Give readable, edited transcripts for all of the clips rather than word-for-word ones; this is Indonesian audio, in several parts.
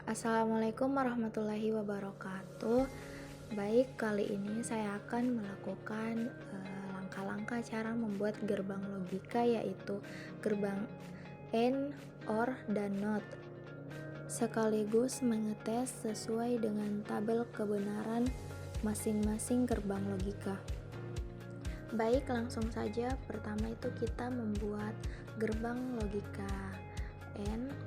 Assalamualaikum warahmatullahi wabarakatuh. Baik, kali ini saya akan melakukan langkah-langkah cara membuat gerbang logika, yaitu gerbang AND, OR, dan NOT, sekaligus mengetes sesuai dengan tabel kebenaran masing-masing gerbang logika. Baik, langsung saja. Pertama itu kita membuat gerbang logika AND.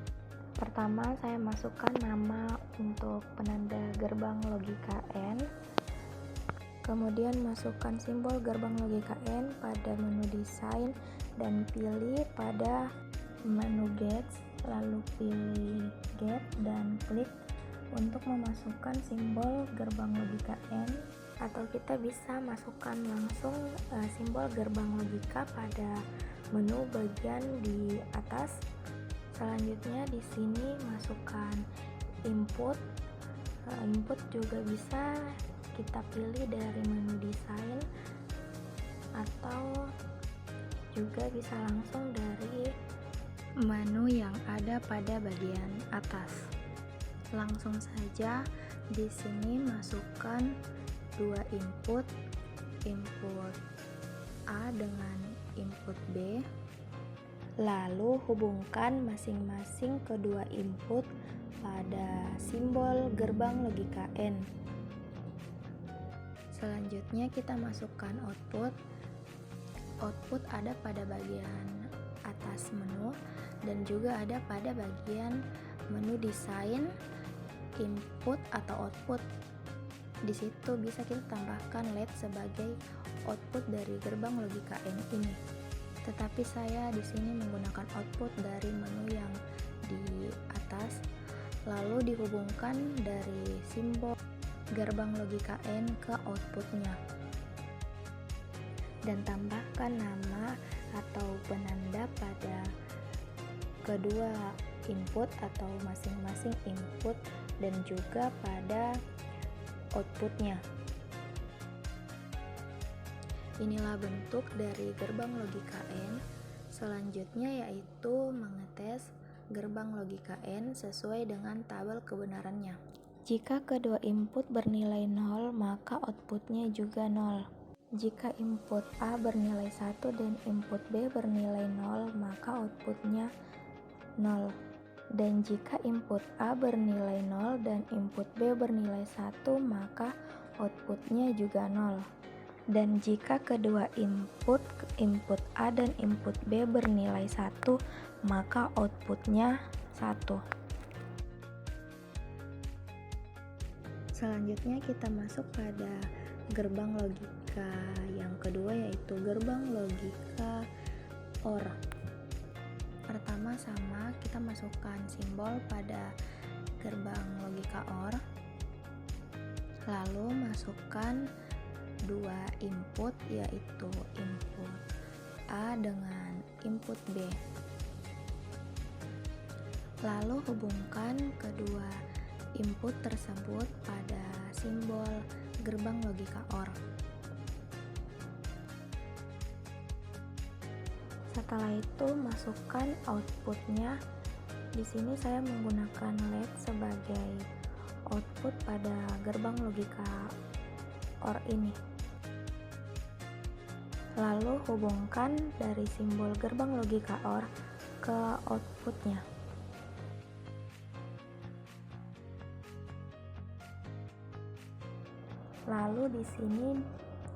Pertama, saya masukkan nama untuk penanda gerbang logika AND. Kemudian masukkan simbol gerbang logika AND pada menu desain dan pilih pada menu gates, lalu pilih gate dan klik untuk memasukkan simbol gerbang logika AND, atau kita bisa masukkan langsung simbol gerbang logika pada menu bagian di atas. Selanjutnya di sini masukkan input. Input juga bisa kita pilih dari menu desain atau juga bisa langsung dari menu yang ada pada bagian atas. Langsung saja di sini masukkan dua input A dengan input B. Lalu hubungkan masing-masing kedua input pada simbol gerbang logika AND. Selanjutnya kita masukkan output. Output ada pada bagian atas menu dan juga ada pada bagian menu desain, input atau output. Di situ bisa kita tambahkan LED sebagai output dari gerbang logika AND ini. Tetapi saya di sini menggunakan output dari menu yang di atas, lalu dihubungkan dari simbol gerbang logika AND ke outputnya, dan tambahkan nama atau penanda pada kedua input atau masing-masing input dan juga pada outputnya. Inilah bentuk dari gerbang logika AND. Selanjutnya yaitu mengetes gerbang logika AND sesuai dengan tabel kebenarannya. Jika kedua input bernilai 0, maka outputnya juga 0. Jika input A bernilai 1 dan input B bernilai 0, maka outputnya 0. Dan jika input A bernilai 0 dan input B bernilai 1, maka outputnya juga 0. Dan jika kedua input A dan input B bernilai 1, maka outputnya 1. Selanjutnya kita masuk pada gerbang logika yang kedua, yaitu gerbang logika OR. Pertama sama, kita masukkan simbol pada gerbang logika OR, lalu masukkan dua input, yaitu input A dengan input B. Lalu hubungkan kedua input tersebut pada simbol gerbang logika OR. Setelah itu masukkan outputnya. Di sini saya menggunakan LED sebagai output pada gerbang logika OR ini. Lalu hubungkan dari simbol gerbang logika OR ke outputnya. Lalu di sini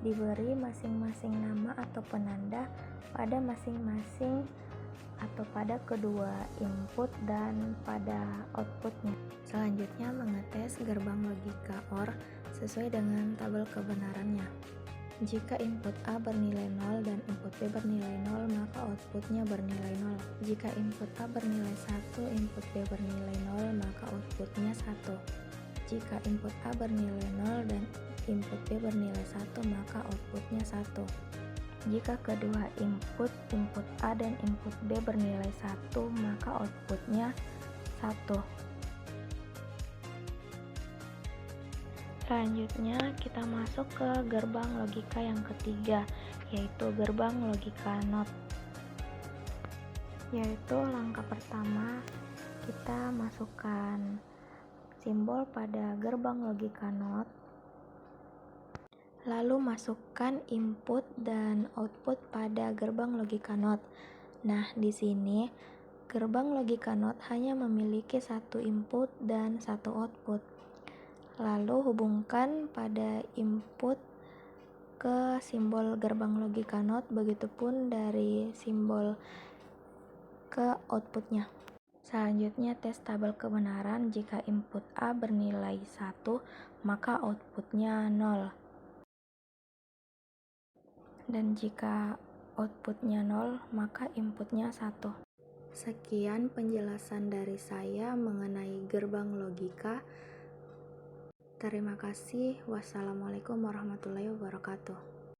diberi masing-masing nama atau penanda pada masing-masing atau pada kedua input dan pada outputnya. Selanjutnya mengetes gerbang logika OR sesuai dengan tabel kebenarannya. Jika input A bernilai 0 dan input B bernilai 0, maka outputnya bernilai 0. Jika input A bernilai 1, input B bernilai 0, maka outputnya 1. Jika input A bernilai 0 dan input B bernilai 1, maka outputnya 1. Jika kedua input A dan input B bernilai 1, maka outputnya 1. Selanjutnya kita masuk ke gerbang logika yang ketiga, yaitu gerbang logika NOT. Yaitu langkah pertama, kita masukkan simbol pada gerbang logika NOT, lalu masukkan input dan output pada gerbang logika NOT. Nah, di sini gerbang logika NOT hanya memiliki satu input dan satu output. Lalu hubungkan pada input ke simbol gerbang logika NOT, begitupun dari simbol ke outputnya. Selanjutnya tes tabel kebenaran. Jika input A bernilai 1, maka outputnya 0. Dan jika outputnya 0, maka inputnya 1. Sekian penjelasan dari saya mengenai gerbang logika. Terima kasih. Wassalamualaikum warahmatullahi wabarakatuh.